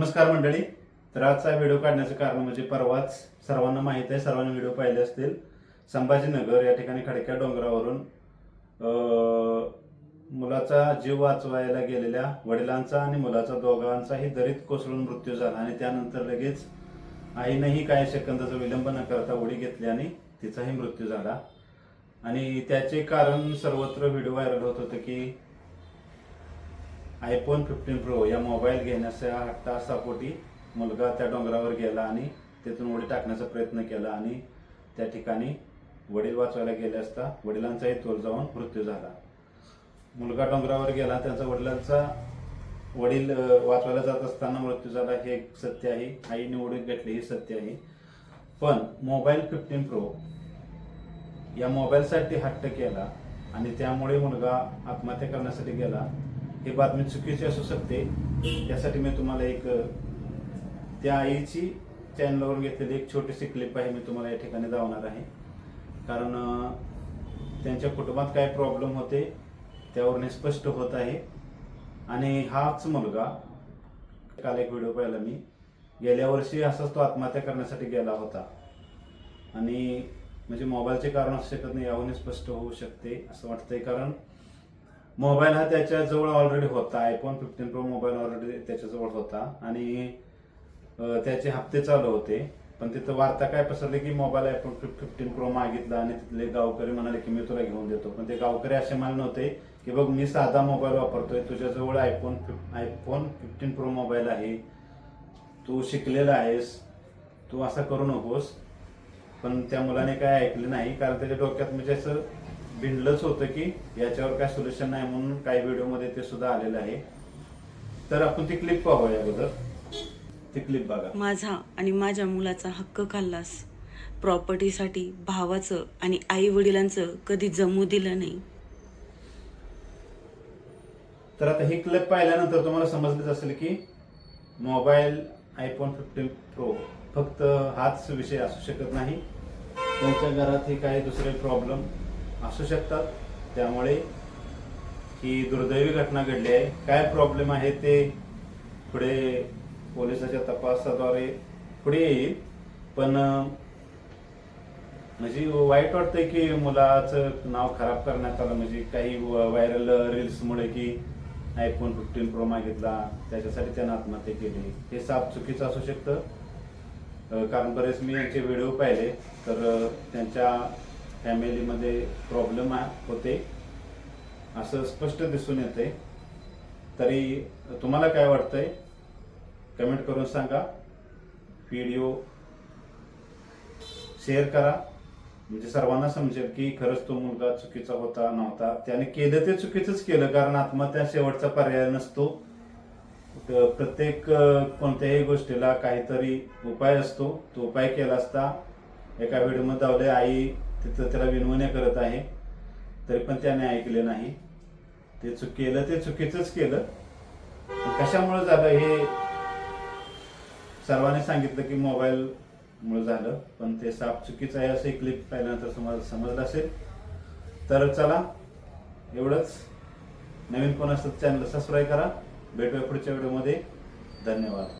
नमस्कार मंडळी. तर आजचा व्हिडिओ काढण्याचं कारण म्हणजे परवाच सर्वांना माहीत आहे, सर्वांनी व्हिडिओ पाहिले असतील, संभाजीनगर या ठिकाणी खडक्या डोंगरावरून मुलाचा जीव वाचवायला गेलेल्या वडिलांचा आणि मुलाचा दोघांचाही दरीत कोसळून मृत्यू झाला आणि त्यानंतर लगेच आईनेही काही सेकंदाचा विलंब न करता उडी घेतली आणि तिचाही मृत्यू झाला. आणि त्याचे कारण सर्वत्र व्हिडिओ व्हायरल होत होते की iPhone 15 Pro या मोबाईल घेण्याच्या हट्टापोटी मुलगा त्या डोंगरावर गेला आणि तिथून उडी टाकण्याचा प्रयत्न केला आणि त्या ठिकाणी वडील वाचवायला गेले असता वडिलांचाही तोल जाऊन मृत्यू झाला. मुलगा डोंगरावर गेला, त्यांचा वडील वाचवायला जात असताना मृत्यू झाला, हे एक सत्य आहे. आईने उडी घेतली हे सत्य आहे. पण मोबाईल 15 Pro या मोबाईलसाठी हट्ट केला आणि त्यामुळे मुलगा आत्महत्या करण्यासाठी गेला, ही बातमी चुकीची असू शकते. त्यासाठी मी तुम्हाला एक त्या आईची चॅनलवरून घेतलेली एक छोटीशी क्लिप आहे, मी तुम्हाला या ठिकाणी दाखवणार आहे. कारण त्यांच्या कुटुंबात काय प्रॉब्लेम होते त्यावरून स्पष्ट होत आहे. आणि हाच मुलगा, काल एक व्हिडिओ पाहिला मी, गेल्या वर्षी असाच तो आत्महत्या करण्यासाठी गेला होता. आणि म्हणजे मोबाईलचे कारण असू शकत नाही, यावरून स्पष्ट होऊ शकते असं वाटतंय. कारण मोबाईल हा त्याच्याजवळ ऑलरेडी होता, iPhone 15 Pro मोबाईल ऑलरेडी त्याच्याजवळ होता आणि त्याचे हप्ते चालू होते. पण तिथं वार्ता काय पसरली की मोबाईल iPhone 15 Pro मागितला आणि तिथले गावकरी म्हणाले की मी तुला घेऊन देतो. पण ते गावकरी असे मानले नव्हते की बघ मी साधा मोबाईल वापरतोय, तुझ्याजवळ iPhone 15 Pro मोबाईल आहे, तू शिकलेला आहेस, तू असं करू नकोस. पण त्या मुलाने काय ऐकले नाही, कारण त्याच्या डोक्यात म्हणजे असं भिंडलंच होतं की याच्यावर काय सोल्युशन नाही, म्हणून काही व्हिडिओमध्ये ते सुद्धा आलेलं आहे. तर आपण ती क्लिप पाहूया. अगोदर ती क्लिप बघा. माझा आणि माझ्या मुलाचा हक्क खाल्लास, प्रॉपर्टीसाठी भावाचं आणि आई वडिलांचं कधी जमू दिलं नाही. तर आता ही क्लिप पाहिल्यानंतर तुम्हाला समजलंच असेल की मोबाईल iPhone 15 Pro फक्त हाच विषय असू शकत नाही, त्यांच्या घरातही काही दुसरे प्रॉब्लेम असू शकतात. त्यामुळे ही दुर्दैवी घटना घडली आहे. काय प्रॉब्लेम आहे ते पुढे पोलिसाच्या तपासाद्वारे पुढे येईल. पण म्हणजे वाईट वाटतंय की मुलाचं नाव खराब करण्यात आलं, म्हणजे काही व्हायरल रील्समुळे की iPhone 15 Pro मागितला त्याच्यासाठी त्यानं आत्महत्या केली. हे साफ चुकीचं असू शकतं. कारण बरेच मी यांचे व्हिडिओ पाहिले तर त्यांच्या फॅमिलीमध्ये प्रॉब्लेम होते असं स्पष्ट दिसून येते. तरी तुम्हाला काय वाटतंय कमेंट करून सांगा. व्हिडिओ शेअर करा, म्हणजे सर्वांना समजेल की खरंच तो मुलगा चुकीचा होता नव्हता. त्याने केलं ते चुकीचंच केलं, कारण आत्महत्या शेवटचा पर्याय नसतो. प्रत्येक कोणत्याही गोष्टीला काहीतरी उपाय असतो. तो उपाय केला असता. एका व्हिडिओमध्ये दावले आई तिथं त्याला विनवण्या करत आहे, तरी पण त्याने ऐकले नाही. ते चुकीचंच केलं. कशामुळे झालं हे सर्वांनी सांगितलं की मोबाईल मुळे झालं, पण ते साफ चुकीचं आहे असं क्लिप पाहिल्यानंतर समजलं असेल. तर चला, एवढंच. नवीन कोण असतं चॅनल सबस्क्राईब करा. भेटूया पुढच्या व्हिडिओमध्ये. धन्यवाद.